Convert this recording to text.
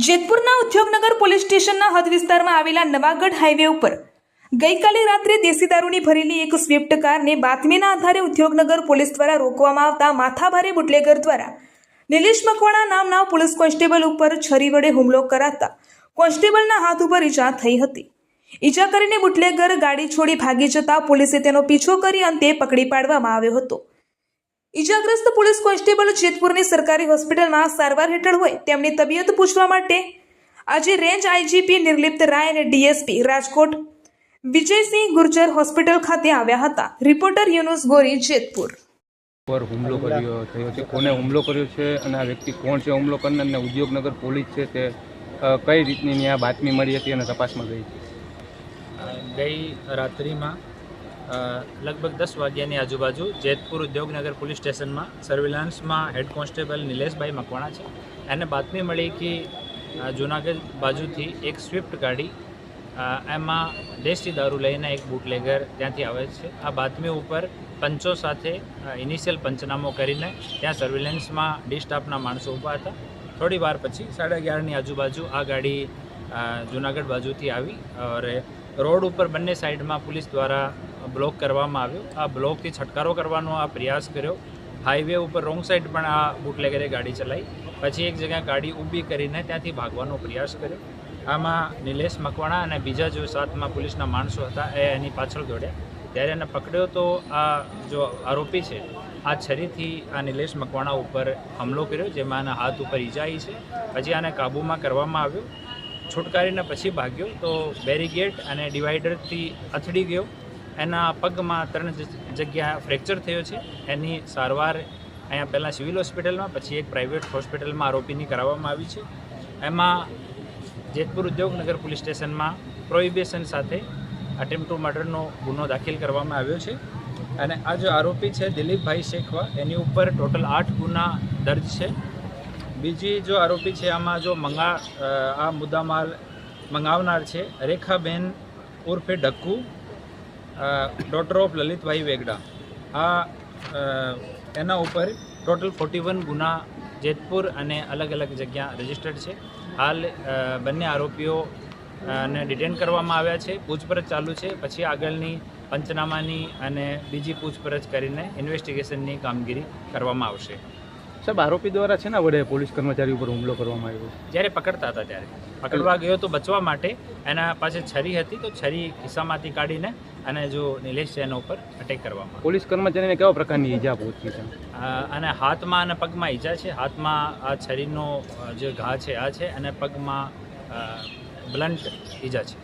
જેતપુરના Udyognagar police સ્ટેશનના હદ વિસ્તારમાં આવેલા નવાગઢ હાઈવે ઉપર ગઈકાલે રાત્રે દેશી દારૂની ભરેલી એક સ્વિફ્ટ કારને બાતમીના આધારે ઉદ્યોગનગર પોલીસ દ્વારા રોકવામાં આવતા માથાભારે બુટલેગર દ્વારા નિલેશ મકવાણા નામના પોલીસ કોન્સ્ટેબલ ઉપર છરી વડે હુમલો કરાતા કોન્સ્ટેબલના હાથ ઉપર ઈજા થઈ હતી। ઈજા કરીને બુટલેગર ગાડી છોડી ભાગી જતા પોલીસે તેનો પીછો કરી અંતે પકડી પાડવામાં આવ્યો હતો। ઈજાગ્રસ્ત પોલીસ કોન્સ્ટેબલ જેતપુરની સરકારી હોસ્પિટલમાં સારવાર હેઠળ હોય તેમની તબિયત પૂછવા માટે આજે રેન્જ આઈજીપી નિર્લિપ્ત રાય અને ડીએસપી રાજકોટ વિજયસિંહ ગુર્જર હોસ્પિટલ ખાતે આવ્યા હતા। રિપોર્ટર યુનુસ ગોરી, જેતપુર। પર હુમલો કર્યો થયો છે, કોને હુમલો કર્યો છે અને આ વ્યક્તિ કોણ છે હુમલો કરનાર, અને ઉદ્યોગનગર પોલીસ છે તે કઈ રીતની ત્યાં બાતમી મળી હતી અને તપાસમાં ગઈ છે। ગઈ રાત્રિમાં લગભગ 10 વાગ્યાની આજુબાજુ જેતપુર ઉદ્યોગનગર પોલીસ સ્ટેશનમાં સર્વેલન્સમાં હેડ કોન્સ્ટેબલ નિલેશભાઈ મકવાણા છે, એને બાતમી મળી કે જૂનાગઢ બાજુથી એક સ્વિફ્ટ ગાડી એમાં દેશી દારૂ લઈને એક બુટલેગર ત્યાંથી આવે છે। આ બાતમી ઉપર પંચો સાથે ઇનિશિયલ પંચનામો કરીને ત્યાં સર્વેલન્સમાં ડી સ્ટાફના માણસો ઊભા હતા। થોડી વાર પછી 11:30ની આજુબાજુ આ ગાડી જૂનાગઢ બાજુથી આવી और રોડ ઉપર બંને સાઈડમાં પોલીસ દ્વારા બ્લોક કરવામાં આવ્યો। આ બ્લોકથી છટકારો કરવાનો આ પ્રયાસ કર્યો। હાઈવે ઉપર રોંગ સાઈડ પણ આ બુટલેગરે ગાડી ચલાવી, પછી એક જગ્યાએ ગાડી ઊભી કરીને ત્યાંથી ભાગવાનો પ્રયાસ કર્યો। આમાં નિલેશ મકવાણા અને બીજા જો સાથમાં પોલીસના માણસો હતા એ એની પાછળ દોડ્યા, ત્યારે એને પકડ્યો તો આ જો આરોપી છે આ છરીથી આ નિલેશ મકવાણા ઉપર હુમલો કર્યો, જેમાં એના હાથ ઉપર ઈજા આવી છે। પછી આને કાબૂમાં કરવામાં આવ્યો, છુટકારીને પછી ભાગ્યો તો બેરીગેટ અને ડિવાઈડરથી અથડી ગયો। એના પગમાં 3 જગ્યા ફ્રેક્ચર થયો છે। એની સારવાર અહીંયા પહેલાં સિવિલ હોસ્પિટલમાં, પછી એક પ્રાઇવેટ હોસ્પિટલમાં આરોપીની કરાવવામાં આવી છે। એમાં જેતપુર ઉદ્યોગનગર પોલીસ સ્ટેશનમાં પ્રોહિબિશન સાથે અટેમ્પ્ટ ટુ મર્ડરનો ગુનો દાખલ કરવામાં આવ્યો છે। અને આ જો આરોપી છે દિલીપભાઈ શેખવા, એની ઉપર ટોટલ 8 ગુના દર્જ છે। બીજી જો આરોપી છે આમાં જો આ મુદ્દામાલ મંગાવનાર છે રેખાબેન ઉર્ફે ડક્કુ, ડોટર ઓફ લલિતભાઈ વેગડા। આ એના ઉપર ટોટલ 41 ગુના જેતપુર અને અલગ અલગ જગ્યા રજિસ્ટર્ડ છે। હાલ બંને આરોપીઓ ને ડિટેન કરવામાં આવ્યા છે, પૂછપરછ ચાલુ છે। પછી આગળની પંચનામાની અને બીજી પૂછપરછ કરીને ઇન્વેસ્ટિગેશનની કામગીરી કરવામાં આવશે। સાહેબ, આરોપી દ્વારા છે ને વડે પોલીસ કર્મચારી ઉપર હુમલો કરવામાં આવ્યો? જ્યારે પકડતા હતા ત્યારે પકડવા ગયો તો બચવા માટે એના પાસે છરી હતી, તો છરી ખિસ્સામાંથી કાઢીને અને જો નિલેશ છે એના ઉપર અટેક કરવામાં। પોલીસ કર્મચારીને કેવા પ્રકારની ઈજા પહોંચી છે? અને હાથમાં અને પગમાં ઈજા છે। હાથમાં આ છરીનો જે ઘા છે આ છે, અને પગમાં બ્લન્ટ ઈજા છે।